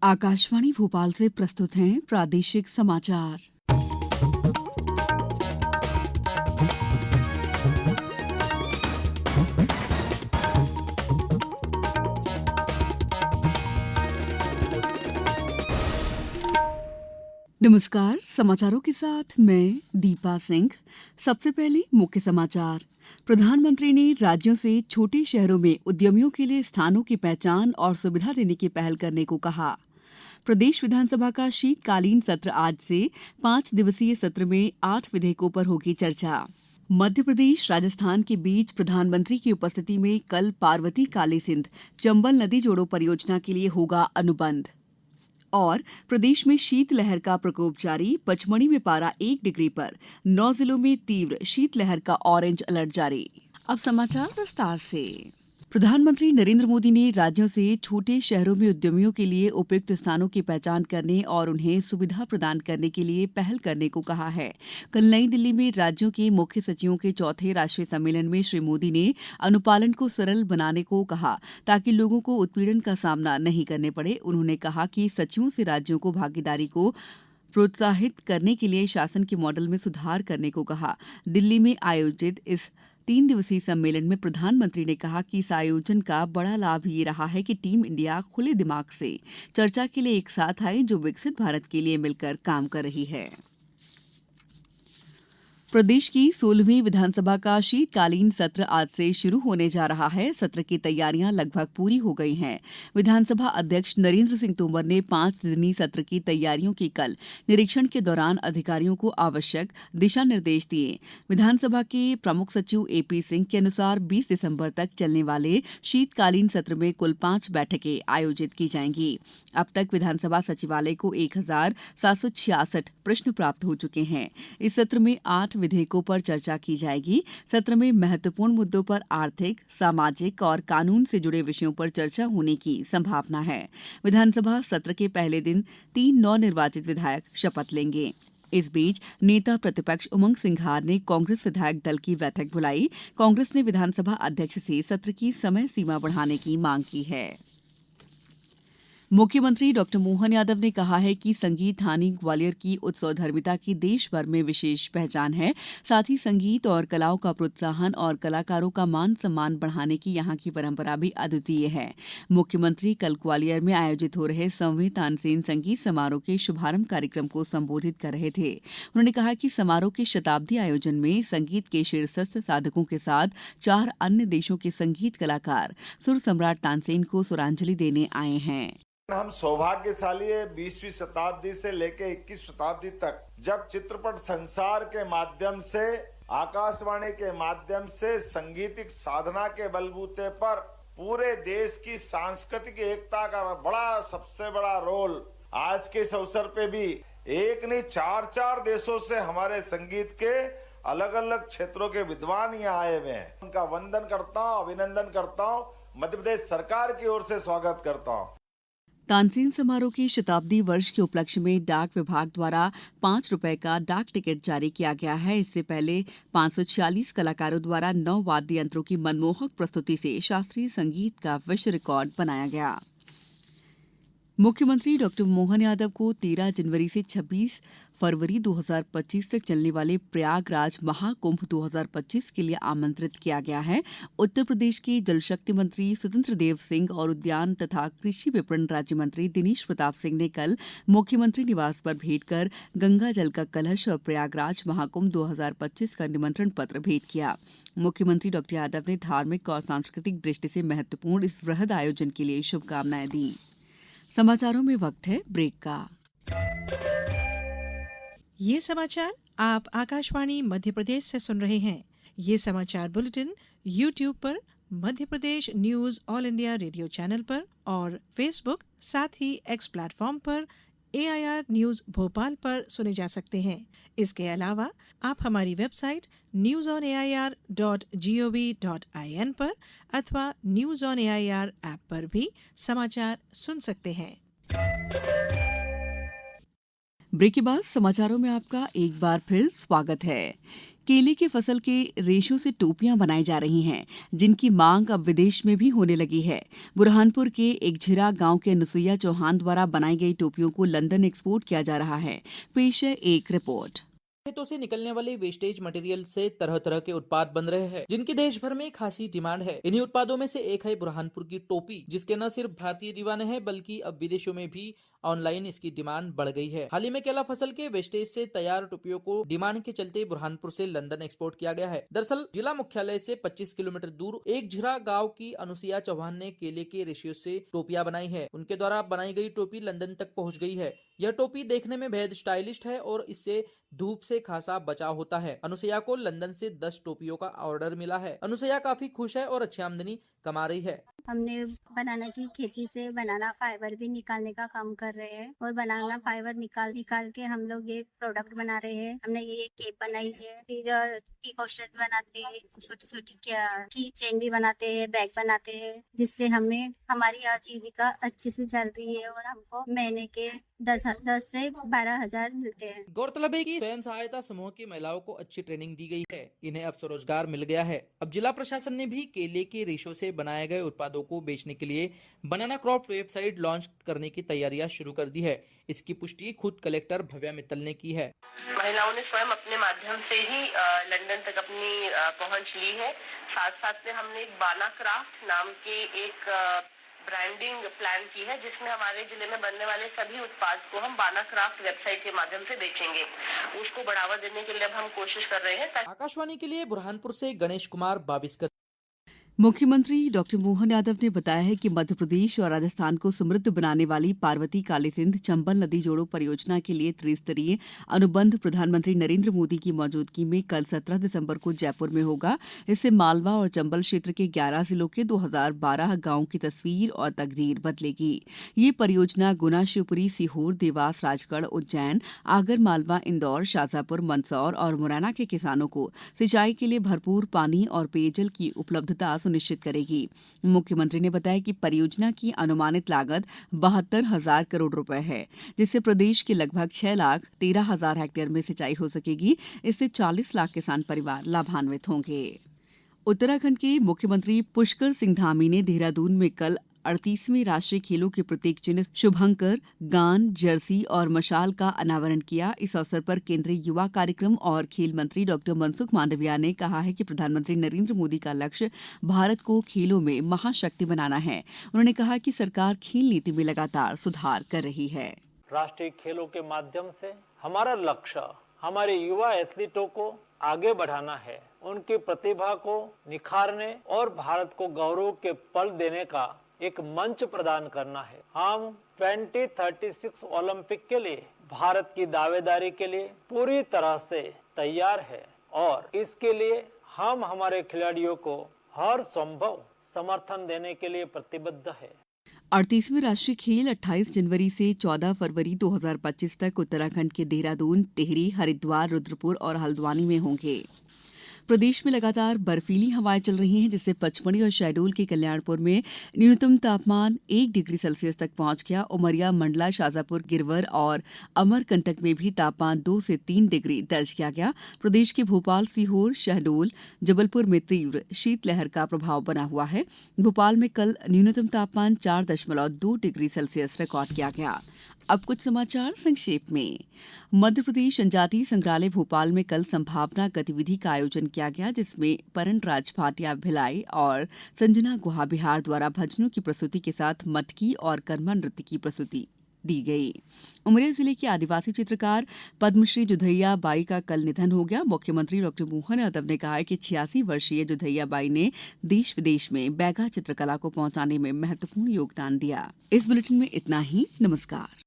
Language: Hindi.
आकाशवाणी भोपाल से प्रस्तुत हैं प्रादेशिक समाचार। नमस्कार, समाचारों के साथ मैं दीपा सिंह। सबसे पहले मुख्य समाचार। प्रधानमंत्री ने राज्यों से छोटे शहरों में उद्यमियों के लिए स्थानों की पहचान और सुविधा देने की पहल करने को कहा। प्रदेश विधानसभा का शीतकालीन सत्र आज से 5 दिवसीय सत्र में 8 विधेयकों पर होगी चर्चा। मध्य प्रदेश राजस्थान के बीच प्रधानमंत्री की उपस्थिति में कल पार्वती काली सिंध चंबल नदी जोड़ो परियोजना के लिए होगा अनुबंध। और प्रदेश में शीतलहर का प्रकोप जारी, पचमढ़ी में पारा 1 डिग्री पर, 9 जिलों में तीव्र शीतलहर का ऑरेंज अलर्ट जारी। अब समाचार विस्तार से। प्रधानमंत्री नरेंद्र मोदी ने राज्यों से छोटे शहरों में उद्यमियों के लिए उपयुक्त स्थानों की पहचान करने और उन्हें सुविधा प्रदान करने के लिए पहल करने को कहा है। कल नई दिल्ली में राज्यों के मुख्य सचिवों के चौथे राष्ट्रीय सम्मेलन में श्री मोदी ने अनुपालन को सरल बनाने को कहा ताकि लोगों को उत्पीड़न का सामना नहीं करने पड़े। उन्होंने कहा कि सचिवों से राज्यों को भागीदारी को प्रोत्साहित करने के लिए शासन के मॉडल में सुधार करने को कहा। दिल्ली में आयोजित इस 3 दिवसीय सम्मेलन में प्रधानमंत्री ने कहा कि इस आयोजन का बड़ा लाभ ये रहा है कि टीम इंडिया खुले दिमाग से चर्चा के लिए एक साथ आई, जो विकसित भारत के लिए मिलकर काम कर रही है। प्रदेश की 16वीं विधानसभा का शीतकालीन सत्र आज से शुरू होने जा रहा है। सत्र की तैयारियां लगभग पूरी हो गई हैं। विधानसभा अध्यक्ष नरेंद्र सिंह तोमर ने 5 दिनी सत्र की तैयारियों के कल निरीक्षण के दौरान अधिकारियों को आवश्यक दिशा निर्देश दिए। विधानसभा के प्रमुख सचिव एपी सिंह के अनुसार 20 दिसंबर तक चलने वाले शीतकालीन सत्र में कुल 5 बैठकें आयोजित की जाएंगी। अब तक विधानसभा सचिवालय को 1766 प्रश्न प्राप्त हो चुके हैं। इस सत्र में 8 विधेयकों पर चर्चा की जाएगी। सत्र में महत्वपूर्ण मुद्दों पर आर्थिक, सामाजिक और कानून से जुड़े विषयों पर चर्चा होने की संभावना है। विधानसभा सत्र के पहले दिन 3 नवनिर्वाचित विधायक शपथ लेंगे। इस बीच नेता प्रतिपक्ष उमंग सिंघार ने कांग्रेस विधायक दल की बैठक बुलाई। कांग्रेस ने विधानसभा अध्यक्ष से सत्र की समय सीमा बढ़ाने की मांग की है। मुख्यमंत्री डॉक्टर मोहन यादव ने कहा है कि संगीत हानि ग्वालियर की उत्सवधर्मिता की देश भर में विशेष पहचान है। साथ ही संगीत और कलाओं का प्रोत्साहन और कलाकारों का मान सम्मान बढ़ाने की यहाँ की परंपरा भी अद्वितीय है। मुख्यमंत्री कल ग्वालियर में आयोजित हो रहे 9वें तानसेन संगीत समारोह के शुभारंभ कार्यक्रम को संबोधित कर रहे थे। उन्होंने कहा कि समारोह के शताब्दी आयोजन में संगीत के शीर्षस्थ साधकों के साथ 4 अन्य देशों के संगीत कलाकार सुर सम्राट तानसेन को स्वरांजलि देने आए हैं। हम सौभाग्यशाली है 20वीं शताब्दी से लेकर 21 शताब्दी तक, जब चित्रपट संसार के माध्यम से, आकाशवाणी के माध्यम से संगीतिक साधना के बलबूते पर पूरे देश की सांस्कृतिक एकता का सबसे बड़ा रोल आज के इस अवसर पे भी एक नहीं 4 देशों से हमारे संगीत के अलग अलग क्षेत्रों के विद्वान यहाँ आए हुए हैं। उनका वंदन करता हूँ, अभिनंदन करता हूँ, मध्य प्रदेश सरकार की ओर से स्वागत करता हूँ। तानसेन समारोह के शताब्दी वर्ष के उपलक्ष्य में डाक विभाग द्वारा 5 रुपए का डाक टिकट जारी किया गया है। इससे पहले 546 कलाकारों द्वारा 9 वाद्य यंत्रों की मनमोहक प्रस्तुति से शास्त्रीय संगीत का विश्व रिकॉर्ड बनाया गया। मुख्यमंत्री डॉक्टर मोहन यादव को 13 जनवरी से 26 फरवरी 2025 तक चलने वाले प्रयागराज महाकुंभ 2025 के लिए आमंत्रित किया गया है। उत्तर प्रदेश के जल शक्ति मंत्री स्वतंत्र देव सिंह और उद्यान तथा कृषि विपणन राज्य मंत्री दिनेश प्रताप सिंह ने कल मुख्यमंत्री निवास पर भेंट कर गंगा जल का कलश और प्रयागराज महाकुंभ 2025 का निमंत्रण पत्र भेंट किया। मुख्यमंत्री डॉक्टर यादव ने धार्मिक और सांस्कृतिक दृष्टि से महत्वपूर्ण इस वृहद आयोजन के लिए शुभकामनाएं दी। समाचारों में वक्त है ब्रेक का। ये समाचार आप आकाशवाणी मध्य प्रदेश से सुन रहे हैं। ये समाचार बुलेटिन YouTube पर, Madhya Pradesh news All India Radio channel पर और फेसबुक साथ ही X प्लेटफॉर्म पर AIR न्यूज भोपाल पर सुने जा सकते हैं। इसके अलावा आप हमारी वेबसाइट newsonair.gov.in पर अथवा न्यूज ऑन एआईआर ऐप पर भी समाचार सुन सकते हैं। ब्रेक के बाद समाचारों में आपका एक बार फिर स्वागत है। केले की फसल के रेशों से टोपियां बनाई जा रही हैं, जिनकी मांग अब विदेश में भी होने लगी है। बुरहानपुर के एक झिरा गांव के अनुसुईया चौहान द्वारा बनाई गई टोपियों को लंदन एक्सपोर्ट किया जा रहा है। पेश है एक रिपोर्ट। खेतों से निकलने वाले वेस्टेज मटेरियल से तरह तरह के उत्पाद बन रहे हैं, जिनकी देश भर में खासी डिमांड है। इन्हीं उत्पादों में से एक है बुरहानपुर की टोपी, जिसके न सिर्फ भारतीय दीवाने हैं बल्कि अब विदेशों में भी ऑनलाइन इसकी डिमांड बढ़ गई है। हाल ही में केला फसल के वेस्टेज से तैयार टोपियों को डिमांड के चलते बुरहानपुर से लंदन एक्सपोर्ट किया गया है। दरअसल जिला मुख्यालय से 25 किलोमीटर दूर एक झिरा गांव की अनुसुईया चौहान ने केले के रेशियो से टोपियां बनाई है। उनके द्वारा बनाई गई टोपी लंदन तक पहुंच गई है। यह टोपी देखने में बेहद स्टाइलिश है और इससे धूप से खासा बचाव होता है। अनुसुईया को लंदन से 10 टोपियों का ऑर्डर मिला है। अनुसुईया काफी खुश है और अच्छी आमदनी कमा रही है। हमने बनाना की खेती से बनाना फाइबर भी निकालने का काम कर रहे हैं और बनाना फाइबर निकाल के हम लोग ये प्रोडक्ट बना रहे हैं। हमने ये केप बनाई है, फिर टी कोस्टर बनाते हैं, छोटी छोटी की चेन भी बनाते हैं, बैग बनाते हैं, जिससे हमें हमारी आजीविका अच्छे से चल रही है और हमको महीने के 10 से 12,000 मिलते हैं। गौरतलब है कि स्वयं सहायता समूह की महिलाओं को अच्छी ट्रेनिंग दी गई है। इन्हें अब स्वरोजगार मिल गया है। अब जिला प्रशासन ने भी केले के रेशों से बनाए गए उत्पादों को बेचने के लिए बनाना क्रॉप वेबसाइट लॉन्च करने की तैयारियां शुरू कर दी है। इसकी पुष्टि खुद कलेक्टर भव्या मित्तल ने की है। महिलाओं ने स्वयं अपने माध्यम से ही लंदन तक अपनी पहुंच ली है। साथ साथ में हमने एक बाना क्राफ्ट नाम के एक ब्रांडिंग प्लान की है, जिसमें हमारे जिले में बनने वाले सभी उत्पाद को हम बाना क्राफ्ट वेबसाइट के माध्यम से बेचेंगे। उसको बढ़ावा देने के लिए अब हम कोशिश कर रहे हैं। आकाशवाणी के लिए बुरहानपुर से गणेश कुमार, 22। मुख्यमंत्री डॉक्टर मोहन यादव ने बताया है कि मध्य प्रदेश और राजस्थान को समृद्ध बनाने वाली पार्वती कालीसिंध चंबल नदी जोड़ो परियोजना के लिए त्रिस्तरीय अनुबंध प्रधानमंत्री नरेंद्र मोदी की मौजूदगी में कल 17 दिसंबर को जयपुर में होगा। इससे मालवा और चंबल क्षेत्र के 11 जिलों के 2012 गांवों की तस्वीर और तकदीर बदलेगी। ये परियोजना गुना, शिवपुरी, सीहोर, देवास, राजगढ़, उज्जैन, आगर मालवा, इंदौर, शाजापुर, मंदसौर और मुरैना के किसानों को सिंचाई के लिए भरपूर पानी और पेयजल की उपलब्धता सुनिश्चित करेगी। मुख्यमंत्री ने बताया कि परियोजना की अनुमानित लागत 72,000 करोड़ रुपए है, जिससे प्रदेश के लगभग 6,13,000 हेक्टेयर में सिंचाई हो सकेगी। इससे 40 लाख किसान परिवार लाभान्वित होंगे। उत्तराखंड के मुख्यमंत्री पुष्कर सिंह धामी ने देहरादून में कल 38वें राष्ट्रीय खेलों के प्रतीक चिन्ह शुभंकर, गान, जर्सी और मशाल का अनावरण किया। इस अवसर पर केंद्रीय युवा कार्यक्रम और खेल मंत्री डॉक्टर मनसुख मांडविया ने कहा है कि प्रधानमंत्री नरेंद्र मोदी का लक्ष्य भारत को खेलों में महाशक्ति बनाना है। उन्होंने कहा कि सरकार खेल नीति में लगातार सुधार कर रही है। राष्ट्रीय खेलों के माध्यम से हमारा लक्ष्य हमारे युवा एथलीटों को आगे बढ़ाना है, उनकी प्रतिभा को निखारने और भारत को गौरव के पल देने का एक मंच प्रदान करना है। हम 2036 ओलंपिक के लिए भारत की दावेदारी के लिए पूरी तरह से तैयार है और इसके लिए हम हमारे खिलाड़ियों को हर संभव समर्थन देने के लिए प्रतिबद्ध है। 38वें राष्ट्रीय खेल 28 जनवरी से 14 फरवरी 2025 तक उत्तराखंड के देहरादून, टिहरी, हरिद्वार, रुद्रपुर और हल्द्वानी में होंगे। प्रदेश में लगातार बर्फीली हवाएं चल रही हैं, जिससे पचमढ़ी और शहडोल के कल्याणपुर में न्यूनतम तापमान 1 डिग्री सेल्सियस तक पहुंच गया। उमरिया, मंडला, शाजापुर, गिरवर और अमरकंटक में भी तापमान 2 से 3 डिग्री दर्ज किया गया। प्रदेश के भोपाल, सीहोर, शहडोल, जबलपुर में तीव्र शीतलहर का प्रभाव बना हुआ है। भोपाल में कल न्यूनतम तापमान 4.2 डिग्री सेल्सियस रिकॉर्ड किया गया। अब कुछ समाचार संक्षेप में। मध्य प्रदेश जनजातीय संग्रहालय भोपाल में कल संभावना गतिविधि का आयोजन किया गया, जिसमें परन राज भाटिया भिलाई और संजना गुहा बिहार द्वारा भजनों की प्रस्तुति के साथ मटकी और कर्मा नृत्य की प्रस्तुति दी गई। उमरिया जिले की आदिवासी चित्रकार पद्मश्री जुधैया बाई का कल निधन हो गया। मुख्यमंत्री डॉक्टर मोहन यादव ने कहा है कि 86 वर्षीय जुधैया बाई ने देश विदेश में बैगा चित्रकला को पहुंचाने में महत्वपूर्ण योगदान दिया। इस बुलेटिन में इतना ही। नमस्कार।